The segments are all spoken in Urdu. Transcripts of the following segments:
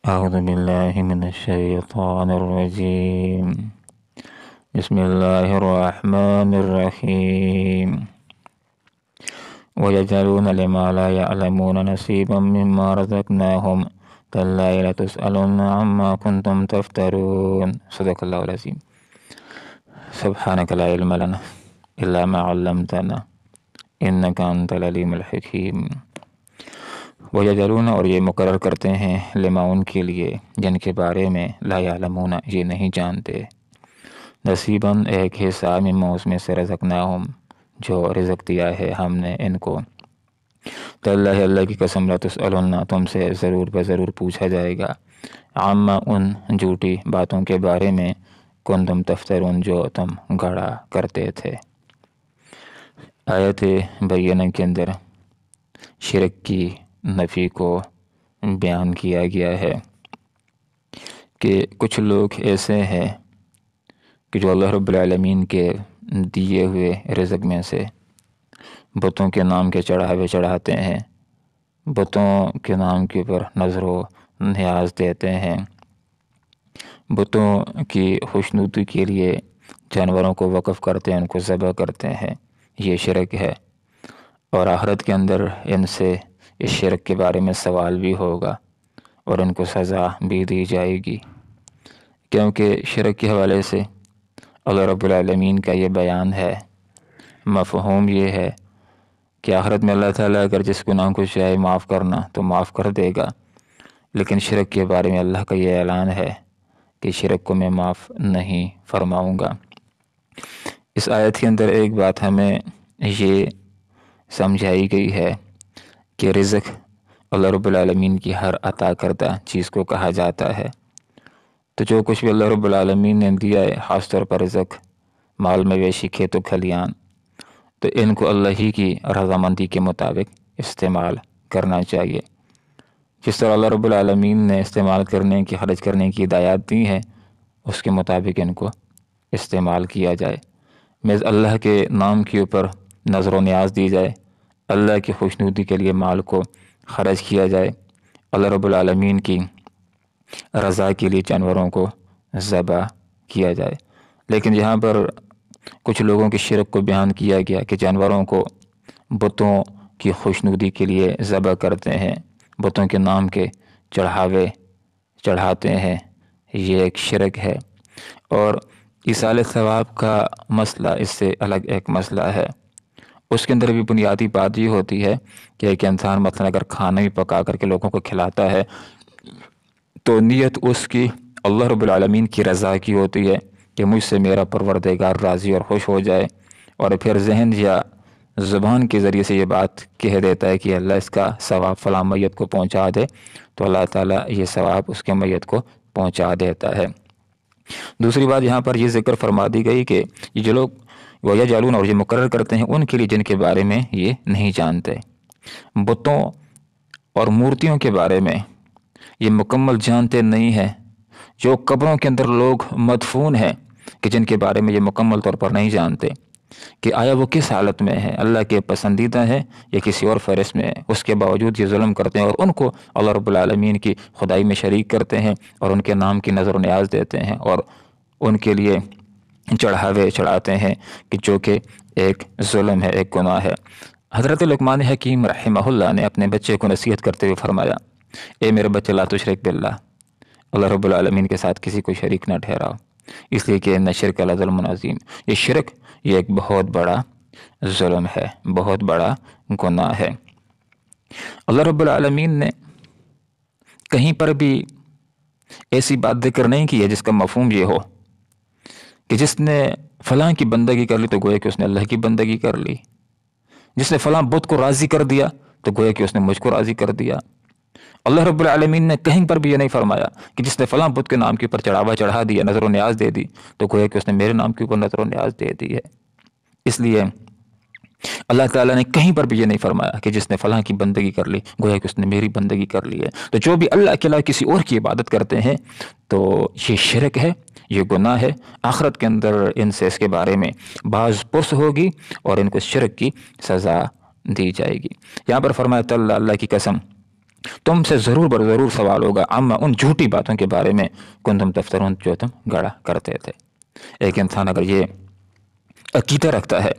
أعوذ بالله من الشيطان الرجيم. بسم الله الرحمن الرحيم. ويجعلون لما لا يعلمون نصيبا مما رزقناهم تالله لتسألن عما كنتم تفترون. صدق الله العظيم. سبحانك لا علم لنا إلا ما علمتنا إنك أنت العليم الحكيم. وَيَجْعَلُونَ اور یہ مقرر کرتے ہیں لما ان کے لیے جن کے بارے میں لا یعلمون یہ نہیں جانتے، نصیباً ایک حصہ مما اس میں سے رزقناہم جو رزق دیا ہے ہم نے ان کو، تاللہ اللہ کی قسم لتسألن تم سے ضرور بضرور پوچھا جائے گا، عما ان جھوٹی باتوں کے بارے میں کنتم تفترون جو تم گڑا کرتے تھے۔ آیت بینہ کے اندر شرک کی نفی کو بیان کیا گیا ہے کہ کچھ لوگ ایسے ہیں کہ جو اللہ رب العالمین کے دیے ہوئے رزق میں سے بتوں کے نام کے چڑھاوے چڑھاتے ہیں، بتوں کے نام کے اوپر نظر و نیاز دیتے ہیں، بتوں کی خوشنودی کے لیے جانوروں کو وقف کرتے ہیں، ان کو ذبح کرتے ہیں۔ یہ شرک ہے، اور آخرت کے اندر ان سے اس شرک کے بارے میں سوال بھی ہوگا اور ان کو سزا بھی دی جائے گی، کیونکہ شرک کے حوالے سے اللہ رب العالمین کا یہ بیان ہے، مفہوم یہ ہے کہ آخرت میں اللہ تعالیٰ اگر جس گناہ کو چاہے معاف کرنا تو معاف کر دے گا، لیکن شرک کے بارے میں اللہ کا یہ اعلان ہے کہ شرک کو میں معاف نہیں فرماؤں گا۔ اس آیت کے اندر ایک بات ہمیں یہ سمجھائی گئی ہے کہ رزق اللہ رب العالمین کی ہر عطا کردہ چیز کو کہا جاتا ہے، تو جو کچھ بھی اللہ رب العالمین نے دیا ہے، خاص طور پر رزق، مال مویشی، کھیت و کھلیان، تو ان کو اللہ ہی کی رضامندی کے مطابق استعمال کرنا چاہیے۔ جس طرح اللہ رب العالمین نے استعمال کرنے کی، خرچ کرنے کی ہدایات دی ہیں، اس کے مطابق ان کو استعمال کیا جائے، محض اللہ کے نام کے اوپر نظر و نیاز دی جائے، اللہ کی خوشنودی کے لیے مال کو خرچ کیا جائے، اللہ رب العالمین کی رضا کے لیے جانوروں کو ذبح کیا جائے۔ لیکن یہاں پر کچھ لوگوں کے شرک کو بیان کیا گیا کہ جانوروں کو بتوں کی خوشنودی کے لیے ذبح کرتے ہیں، بتوں کے نام کے چڑھاوے چڑھاتے ہیں، یہ ایک شرک ہے۔ اور ایصال ثواب کا مسئلہ اس سے الگ ایک مسئلہ ہے، اس کے اندر بھی بنیادی بات یہ ہوتی ہے کہ ایک انسان مثلا اگر کھانا بھی پکا کر کے لوگوں کو کھلاتا ہے تو نیت اس کی اللہ رب العالمین کی رضا کی ہوتی ہے کہ مجھ سے میرا پروردگار راضی اور خوش ہو جائے، اور پھر ذہن یا زبان کے ذریعے سے یہ بات کہہ دیتا ہے کہ اللہ اس کا ثواب فلاں میت کو پہنچا دے، تو اللہ تعالیٰ یہ ثواب اس کے میت کو پہنچا دیتا ہے۔ دوسری بات یہاں پر یہ ذکر فرما دی گئی کہ یہ جو لوگ وَيَجْعَلُونَ اور یہ مقرر کرتے ہیں ان کے لیے جن کے بارے میں یہ نہیں جانتے، بتوں اور مورتیوں کے بارے میں یہ مکمل جانتے نہیں ہیں، جو قبروں کے اندر لوگ مدفون ہیں کہ جن کے بارے میں یہ مکمل طور پر نہیں جانتے کہ آیا وہ کس حالت میں ہے، اللہ کے پسندیدہ ہے یا کسی اور فہرست میں ہے، اس کے باوجود یہ ظلم کرتے ہیں اور ان کو اللہ رب العالمین کی خدائی میں شریک کرتے ہیں اور ان کے نام کی نظر و نیاز دیتے ہیں اور ان کے لیے چڑھاوے چڑھاتے ہیں کہ جو کہ ایک ظلم ہے، ایک گناہ ہے۔ حضرت لقمان حکیم رحمہ اللہ نے اپنے بچے کو نصیحت کرتے ہوئے فرمایا، اے میرے بچے لا تشرک باللہ، اللہ رب العالمین کے ساتھ کسی کو شریک نہ ٹھہراؤ، اس لیے کہ ان شرک لظلم عظیم، یہ شرک یہ ایک بہت بڑا ظلم ہے، بہت بڑا گناہ ہے۔ اللہ رب العالمین نے کہیں پر بھی ایسی بات ذکر نہیں کی ہے جس کا مفہوم یہ ہو کہ جس نے فلاں کی بندگی کر لی تو گویا کہ اس نے اللہ کی بندگی کر لی، جس نے فلاں بت کو راضی کر دیا تو گویا کہ اس نے مجھ کو راضی کر دیا۔ اللہ رب العالمین نے کہیں پر بھی یہ نہیں فرمایا کہ جس نے فلاں بت کے نام کے اوپر چڑھاوا چڑھا دیا، نظر و نیاز دے دی، تو گویا کہ اس نے میرے نام کے اوپر نظر و نیاز دے دی ہے۔ اس لیے اللہ تعالیٰ نے کہیں پر بھی یہ نہیں فرمایا کہ جس نے فلاں کی بندگی کر لی گویا کہ اس نے میری بندگی کر لی ہے۔ تو جو بھی اللہ کے علاوہ کسی اور کی عبادت کرتے ہیں تو یہ شرک ہے، یہ گناہ ہے، آخرت کے اندر ان سے اس کے بارے میں بعض پرس ہوگی اور ان کو شرک کی سزا دی جائے گی۔ یہاں پر فرمایا تاللہ اللہ کی قسم تم سے ضرور بر ضرور سوال ہوگا عما ان جھوٹی باتوں کے بارے میں کنتم تفترون جو تم گڑا کرتے تھے۔ ایک انسان اگر یہ عقیدہ رکھتا ہے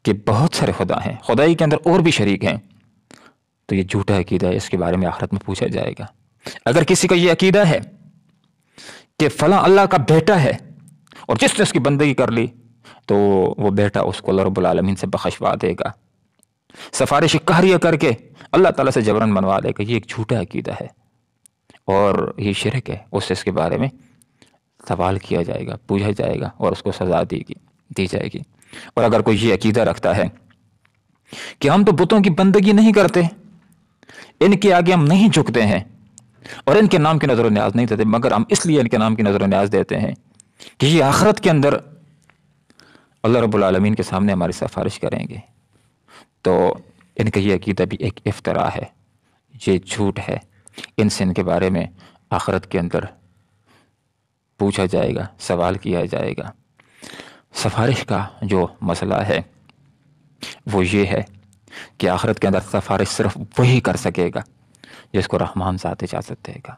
کہ بہت سارے خدا ہیں، خدائی کے اندر اور بھی شریک ہیں، تو یہ جھوٹا عقیدہ ہے، اس کے بارے میں آخرت میں پوچھا جائے گا۔ اگر کسی کا یہ عقیدہ ہے کہ فلاں اللہ کا بیٹا ہے اور جس نے اس کی بندگی کر لی تو وہ بیٹا اس کو اللہ رب العالمین سے بخشوا دے گا، سفارش قہریہ کر کے اللہ تعالیٰ سے جبرن منوا دے گا، یہ ایک جھوٹا عقیدہ ہے اور یہ شرک ہے۔ اس سے اس کے بارے میں سوال کیا جائے گا، پوچھا جائے گا اور اس کو سزا دی جائے گی۔ اور اگر کوئی یہ عقیدہ رکھتا ہے کہ ہم تو بتوں کی بندگی نہیں کرتے، ان کے آگے ہم نہیں جھکتے ہیں اور ان کے نام کی نظر و نیاز نہیں دیتے، مگر ہم اس لیے ان کے نام کی نظر و نیاز دیتے ہیں کہ یہ آخرت کے اندر اللہ رب العالمین کے سامنے ہماری سفارش کریں گے، تو ان کا یہ عقیدہ بھی ایک افتراء ہے، یہ جھوٹ ہے۔ ان سے ان کے بارے میں آخرت کے اندر پوچھا جائے گا، سوال کیا جائے گا۔ سفارش کا جو مسئلہ ہے وہ یہ ہے کہ آخرت کے اندر سفارش صرف وہی کر سکے گا جس کو رحمان ذات اجازت دے گا،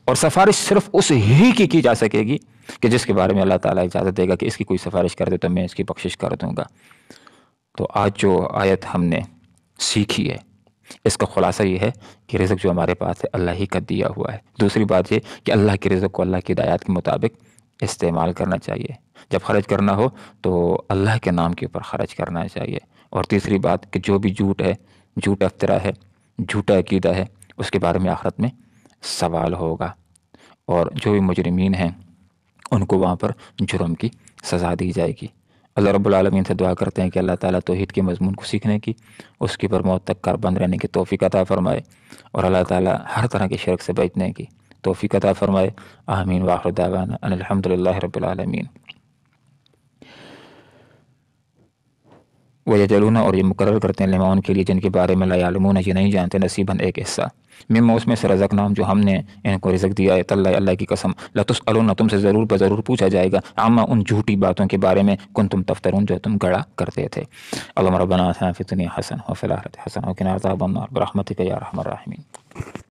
اور سفارش صرف اس ہی کی جا سکے گی کہ جس کے بارے میں اللہ تعالیٰ اجازت دے گا کہ اس کی کوئی سفارش کر دے تو میں اس کی بخشش کر دوں گا۔ تو آج جو آیت ہم نے سیکھی ہے اس کا خلاصہ یہ ہے کہ رزق جو ہمارے پاس ہے اللہ ہی کا دیا ہوا ہے۔ دوسری بات یہ کہ اللہ کے رزق کو اللہ کی ہدایات کے مطابق استعمال کرنا چاہیے، جب خرچ کرنا ہو تو اللہ کے نام کے اوپر خرچ کرنا چاہیے۔ اور تیسری بات کہ جو بھی جھوٹ ہے، جھوٹا افتراء ہے، جھوٹا عقیدہ ہے، اس کے بارے میں آخرت میں سوال ہوگا، اور جو بھی مجرمین ہیں ان کو وہاں پر جرم کی سزا دی جائے گی۔ اللہ رب العالمین سے دعا کرتے ہیں کہ اللہ تعالیٰ توحید کے مضمون کو سیکھنے کی، اس کی پر موت تک کاربند رہنے کی توفیق عطا فرمائے، اور اللہ تعالیٰ ہر طرح کے شرک سے بچنے کی توفیق عطا فرمائے۔ آمین۔ وآخر دعوانا ان الحمد للہ رب العالمین۔ وَيَجْعَلُونَ اور یہ مقرر کرتے ہیں لما ان کے لیے جن کے بارے میں لا یعلمون یہ نہیں جانتے، نصیباً ایک حصہ، مما اس میں سے رزقناہم جو ہم نے ان کو رزق دیا ہے، تاللہ اللہ کی قسم لتسألن تم سے ضرور بضرور پوچھا جائے گا، عما ان جھوٹی باتوں کے بارے میں کنتم تفترون جو تم گڑا کرتے تھے۔ اللہم ربنا آتنا فی الدنیا حسنہ وفی الآخرۃ حسنہ وقنا عذاب النار برحمتک یا ارحم الراحمین۔